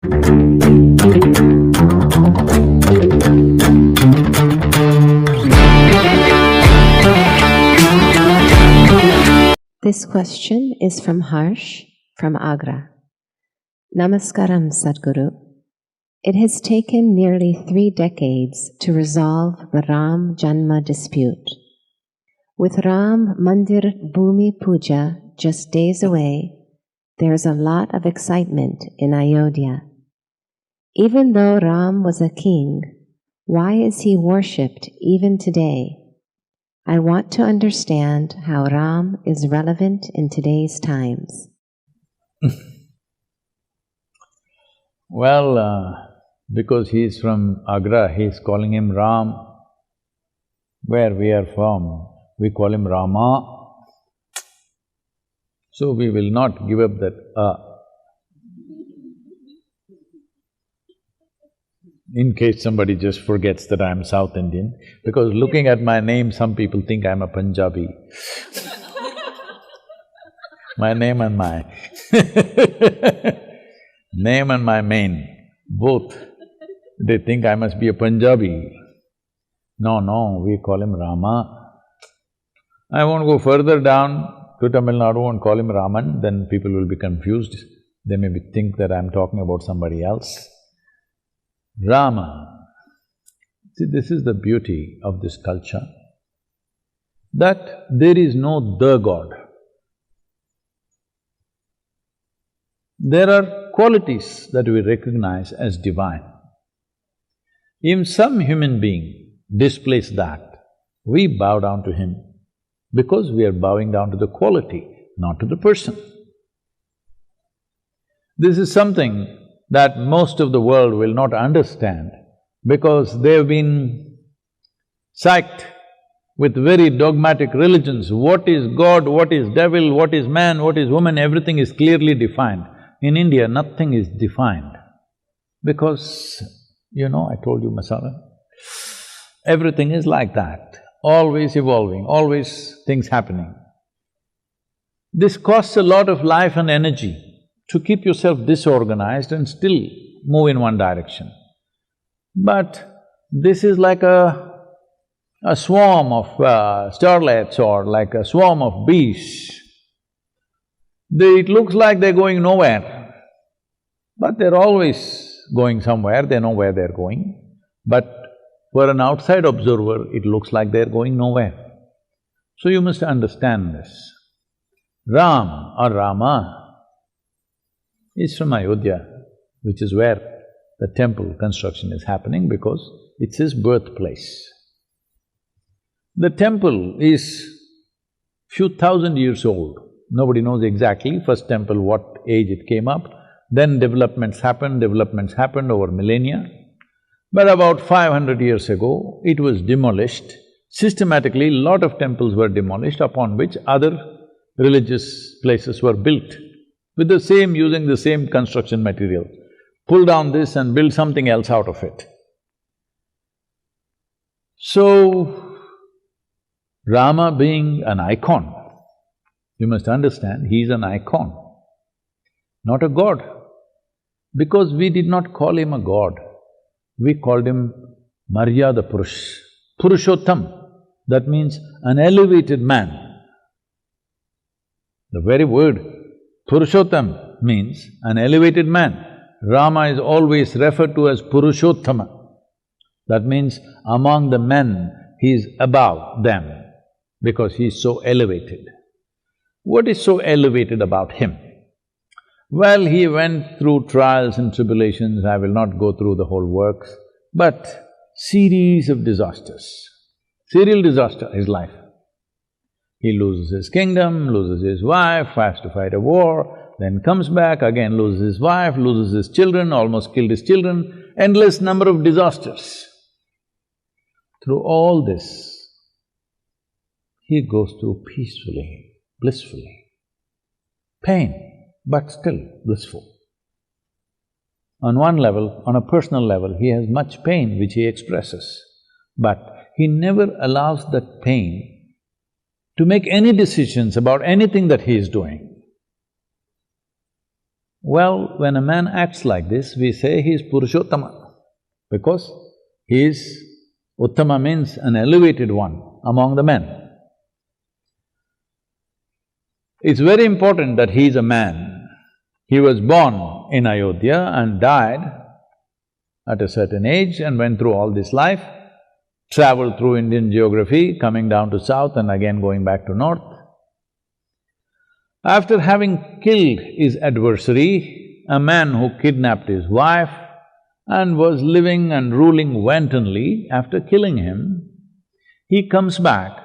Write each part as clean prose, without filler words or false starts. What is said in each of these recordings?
This question is from Harsh, from Agra. Namaskaram, Sadhguru. It has taken nearly 3 decades to resolve the Ram Janma dispute. With Ram Mandir Bhumi Puja just days away, there is a lot of excitement in Ayodhya. Even though Ram was a king, why is he worshipped even today? I want to understand how Ram is relevant in today's times. Well, because he's from Agra, he's calling him Ram. Where we are from, we call him Rama. So we will not give up that in case somebody just forgets that I'm South Indian, because looking at my name, some people think I'm a Punjabi. My name and my name and my mane, both, they think I must be a Punjabi. No, we call him Rama. I won't go further down to Tamil Nadu and call him Raman, then people will be confused. They may think that I'm talking about somebody else. Rama. See, this is the beauty of this culture, that there is no the God. There are qualities that we recognize as divine. If some human being displays that, we bow down to him because we are bowing down to the quality, not to the person. This is something that most of the world will not understand because they've been psyched with very dogmatic religions. What is God, what is devil, what is man, what is woman, everything is clearly defined. In India, nothing is defined because, I told you masala, everything is like that, always evolving, always things happening. This costs a lot of life and energy to keep yourself disorganized and still move in one direction. But this is like a swarm of starlets or like a swarm of bees. It looks like they're going nowhere, but they're always going somewhere, they know where they're going. But for an outside observer, it looks like they're going nowhere. So you must understand this. Ram or Rama is from Ayodhya, which is where the temple construction is happening because it's his birthplace. The temple is few thousand years old. Nobody knows exactly first temple, what age it came up. Then developments happened over millennia. But about 500 years ago, it was demolished. Systematically, lot of temples were demolished, upon which other religious places were built with using the same construction material. Pull down this and build something else out of it. So, Rama being an icon, you must understand, he is an icon, not a god. Because we did not call him a god, we called him Maryada Purush, Purushottam, that means an elevated man. The very word Purushottam means an elevated man. Rama is always referred to as Purushottama. That means among the men, he is above them because he is so elevated. What is so elevated about him? Well, he went through trials and tribulations, I will not go through the whole works, but series of disasters, serial disaster, his life. He loses his kingdom, loses his wife, has to fight a war, then comes back, again loses his wife, loses his children, almost killed his children, endless number of disasters. Through all this, he goes through peacefully, blissfully. Pain, but still blissful. On one level, on a personal level, he has much pain which he expresses, but he never allows that pain to make any decisions about anything that he is doing. Well, when a man acts like this, we say he is Purushottama, because he is… Uttama means an elevated one among the men. It's very important that he is a man. He was born in Ayodhya and died at a certain age and went through all this life, traveled through Indian geography, coming down to south and again going back to north. After having killed his adversary, a man who kidnapped his wife and was living and ruling wantonly, after killing him, he comes back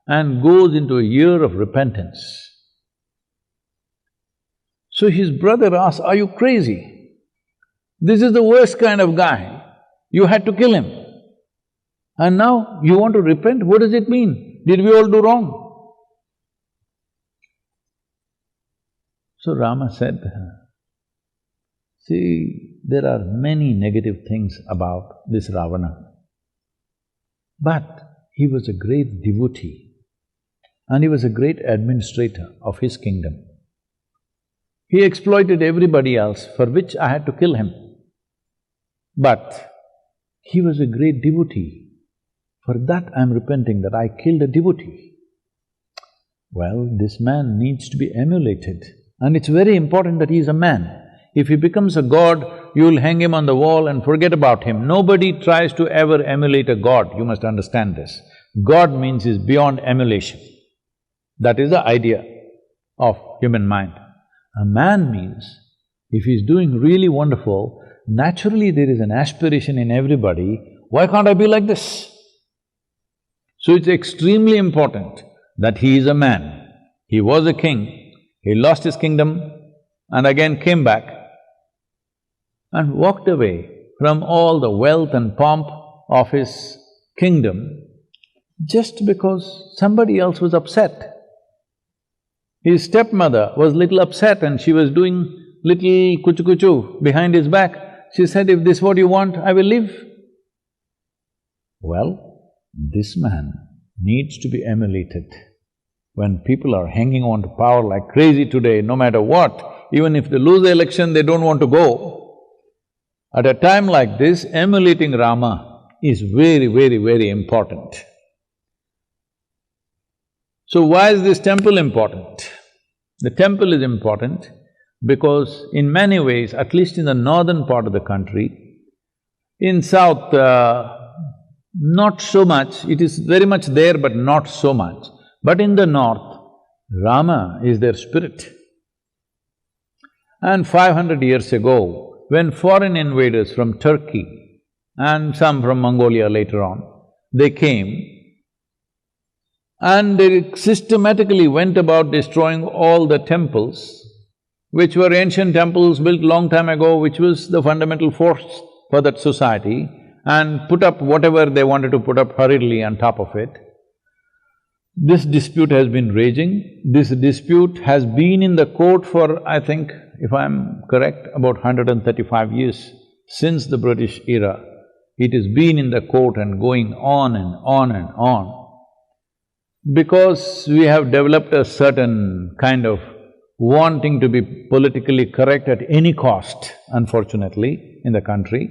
and goes into a year of repentance. So his brother asks, "Are you crazy? This is the worst kind of guy. You had to kill him. And now you want to repent? What does it mean? Did we all do wrong?" So Rama said, "See, there are many negative things about this Ravana, but he was a great devotee and he was a great administrator of his kingdom. He exploited everybody else, for which I had to kill him. But he was a great devotee. For that I'm repenting, that I killed a devotee." Well, this man needs to be emulated, and it's very important that he is a man. If he becomes a god, you'll hang him on the wall and forget about him. Nobody tries to ever emulate a god, you must understand this. God means is beyond emulation. That is the idea of human mind. A man means, if he's doing really wonderful, naturally there is an aspiration in everybody, why can't I be like this? So it's extremely important that he is a man. He was a king, he lost his kingdom and again came back and walked away from all the wealth and pomp of his kingdom just because somebody else was upset. His stepmother was little upset and she was doing little kuchu-kuchu behind his back. She said, "If this is what you want, I will leave." Well, this man needs to be emulated. When people are hanging on to power like crazy today, no matter what, even if they lose the election, they don't want to go. At a time like this, emulating Rama is very, very, very important. So why is this temple important? The temple is important because in many ways, at least in the northern part of the country, in south, not so much, it is very much there but not so much. But in the north, Rama is their spirit. And 500 years ago, when foreign invaders from Turkey and some from Mongolia later on, they came and they systematically went about destroying all the temples, which were ancient temples built long time ago, which was the fundamental force for that society, and put up whatever they wanted to put up hurriedly on top of it. This dispute has been raging. This dispute has been in the court for, I think, if I'm correct, about 135 years since the British era. It has been in the court and going on and on and on. Because we have developed a certain kind of wanting to be politically correct at any cost, unfortunately, in the country,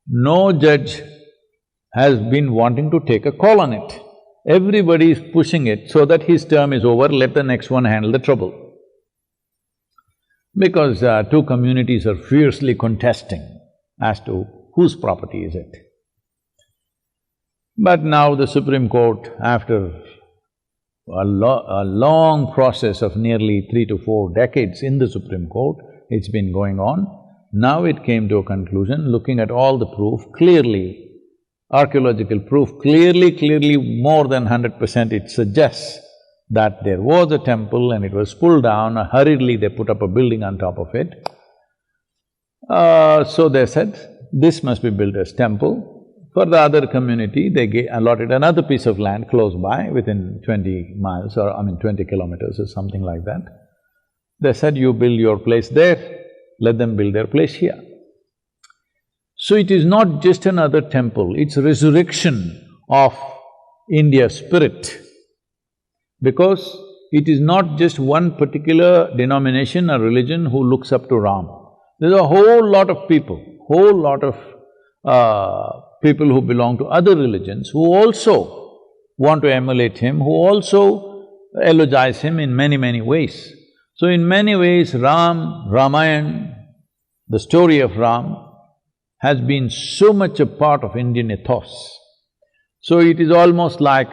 no judge has been wanting to take a call on it. Everybody is pushing it so that his term is over, let the next one handle the trouble. Because two communities are fiercely contesting as to whose property is it. But now the Supreme Court, after a long process of nearly 3 to 4 decades in the Supreme Court, it's been going on, now it came to a conclusion, looking at all the proof, clearly, archaeological proof, clearly more than 100% it suggests that there was a temple and it was pulled down, hurriedly they put up a building on top of it. So they said, this must be built as temple. For the other community, they allotted another piece of land close by, within 20 miles or 20 kilometers or something like that. They said, you build your place there, let them build their place here. So it is not just another temple, it's resurrection of India's spirit. Because it is not just one particular denomination or religion who looks up to Ram. There's a whole lot of people, people who belong to other religions who also want to emulate him, who also eulogize him in many, many ways. So in many ways, Ramayana, the story of Ram has been so much a part of Indian ethos. So it is almost like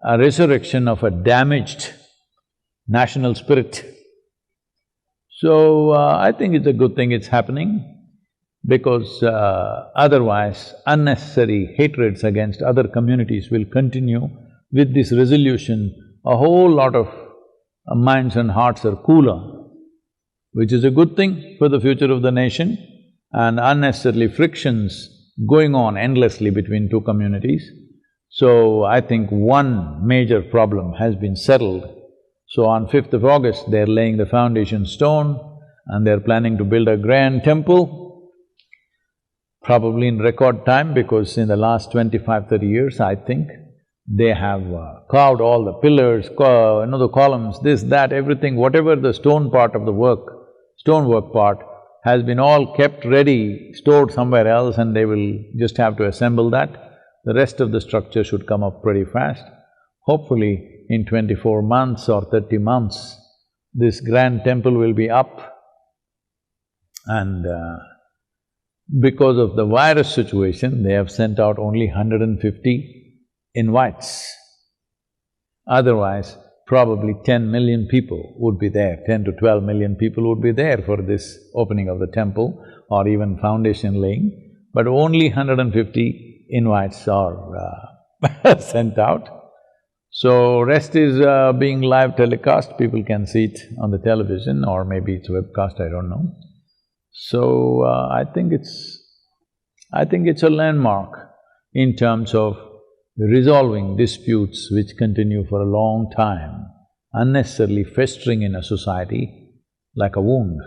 a resurrection of a damaged national spirit. So, I think it's a good thing it's happening because otherwise unnecessary hatreds against other communities will continue. With this resolution, a whole lot of minds and hearts are cooler, which is a good thing for the future of the nation, and unnecessarily frictions going on endlessly between two communities. So, I think one major problem has been settled. So on 5th of August, they're laying the foundation stone and they're planning to build a grand temple, probably in record time, because in the last 25-30 years, I think, they have carved all the pillars, the columns, this, that, everything, whatever the stone part of the work, stonework part, has been all kept ready, stored somewhere else, and they will just have to assemble that. The rest of the structure should come up pretty fast. Hopefully, in 24 months or 30 months, this grand temple will be up. And because of the virus situation, they have sent out only 150 invites. Otherwise, probably 10 million people would be there, 10 to 12 million people would be there for this opening of the temple or even foundation laying, but only 150 invites are sent out. So, rest is being live telecast, people can see it on the television or maybe it's webcast, I don't know. So, I think it's a landmark in terms of resolving disputes which continue for a long time, unnecessarily festering in a society like a wound.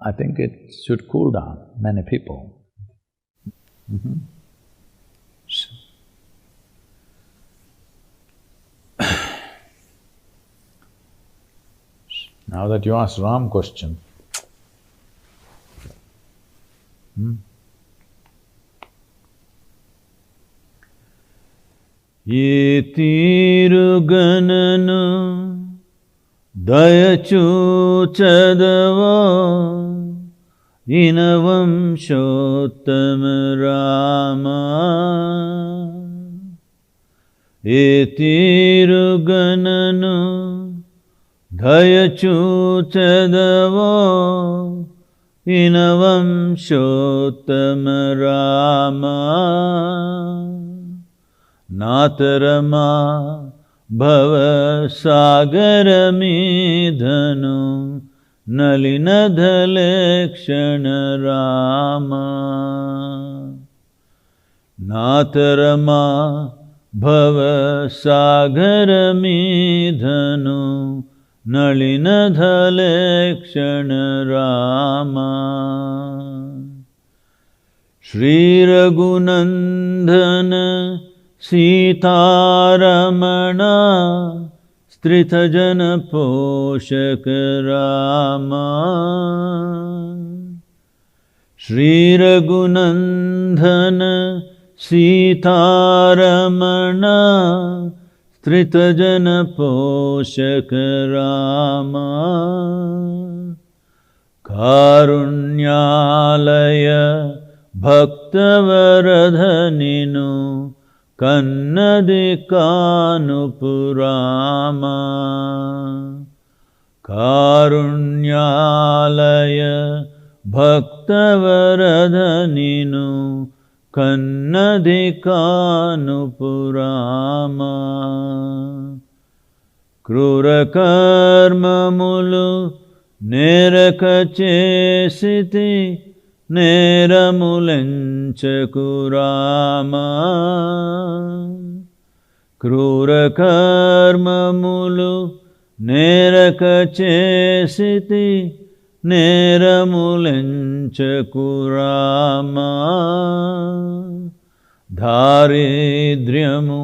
I think it should cool down many people. Now that you asked Ram question, Ye tiru gananu dayachu chadava inavam shottama Rama. Ye tiru gananu dayachu chadava inavam shottama Rama. Natarama bhava sagaramidhanu nalinadhalekshana Rama. Natarama bhava sagaramidhanu nalinadhalekshana Rama. Shri Raghunandana Sitaramana Stritha Poshaka Rama. Shri Raghunandana Sitaramana Stritha Poshaka Rama. Karunyalaya Bhaktavaradhaninu Kannadikanupurama. Karunyalaya Bhaktavaradhaninu Kannadikanupurama. Krurakarmamulu nerakachesiti Neramulenchakurama. Krurakarmamulu nerakachesiti Neramulenchakurama. Daridryamu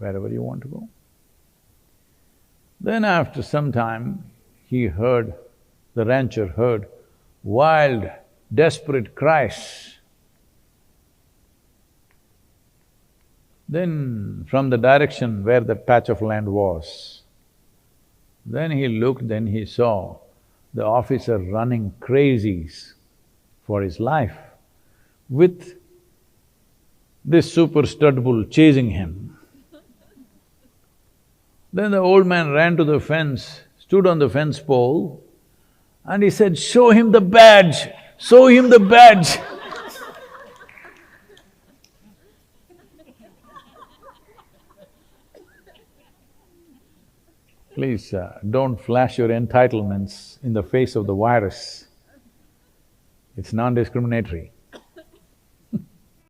wherever you want to go. Then after some time, the rancher heard wild, desperate cries. Then from the direction where that patch of land was, then he looked, then he saw the officer running crazies for his life with this super stud bull chasing him. Then the old man ran to the fence, stood on the fence pole, and he said, "Show him the badge! Show him the badge!" Please, don't flash your entitlements in the face of the virus. It's non-discriminatory.